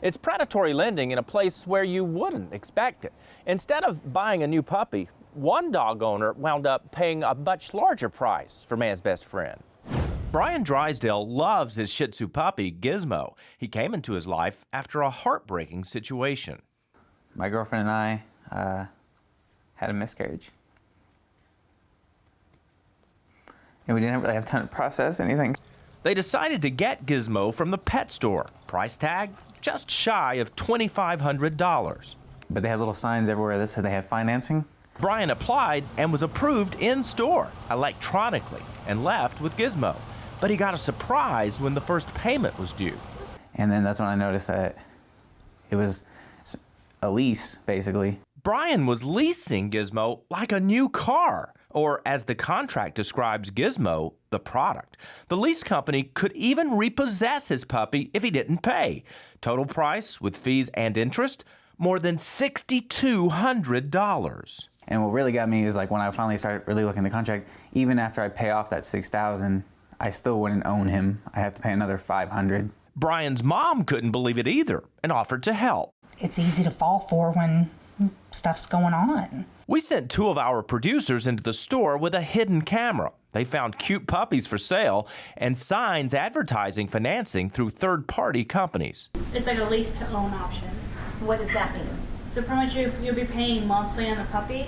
It's predatory lending in a place where you wouldn't expect it. Instead of buying a new puppy, one dog owner wound up paying a much larger price for man's best friend. Brian Drysdale loves his Shih Tzu puppy, Gizmo. He came into his life after a heartbreaking situation. My girlfriend and I had a miscarriage. And we didn't really have time to process anything. They decided to get Gizmo from the pet store. Price tag just shy of $2,500. But they had little signs everywhere that said they had financing. Brian applied and was approved in store, electronically, and left with Gizmo. But he got a surprise when the first payment was due. And then that's when I noticed that it was a lease, basically. Brian was leasing Gizmo like a new car, or as the contract describes Gizmo, the product. The lease company could even repossess his puppy if he didn't pay. Total price, with fees and interest, more than $6,200. And what really got me is like when I finally started really looking at the contract, even after I pay off that $6,000, I still wouldn't own him. I have to pay another $500. Brian's mom couldn't believe it either and offered to help. It's easy to fall for when stuff's going on. We sent two of our producers into the store with a hidden camera. They found cute puppies for sale and signs advertising financing through third-party companies. It's like a lease-to-own option. What does that mean? So pretty much you'll be paying monthly on the puppy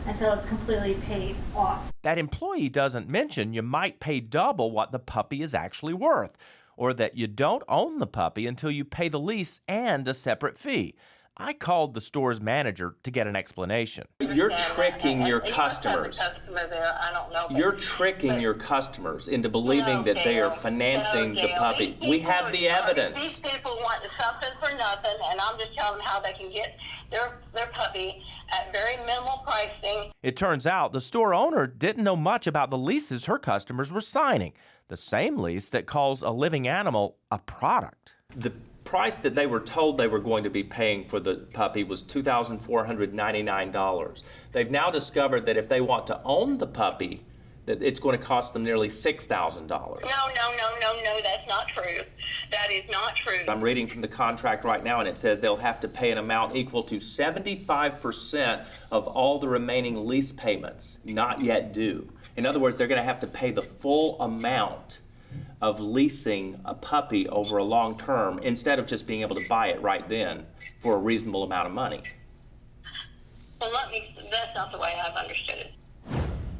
until it's completely paid off. That employee doesn't mention you might pay double what the puppy is actually worth, or that you don't own the puppy until you pay the lease and a separate fee. I called the store's manager to get an explanation. You're tricking your customers. You're tricking your customers into believing that they are financing the puppy. We have the evidence. These people want something for nothing, and I'm just telling them how they can get their puppy at very minimal pricing. It turns out the store owner didn't know much about the leases her customers were signing, the same lease that calls a living animal a product. The price that they were told they were going to be paying for the puppy was $2,499. They've now discovered that if they want to own the puppy, that it's going to cost them nearly $6,000. No, that's not true. That is not true. I'm reading from the contract right now, and it says they'll have to pay an amount equal to 75% of all the remaining lease payments not yet due. In other words, they're going to have to pay the full amount of leasing a puppy over a long term instead of just being able to buy it right then for a reasonable amount of money. Well, that's not the way I've understood it.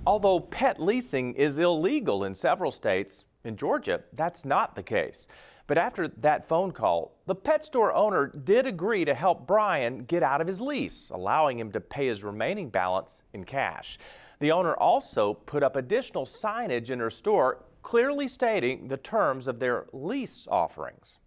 Although pet leasing is illegal in several states, in Georgia, that's not the case. But after that phone call, the pet store owner did agree to help Brian get out of his lease, allowing him to pay his remaining balance in cash. The owner also put up additional signage in her store clearly stating the terms of their lease offerings.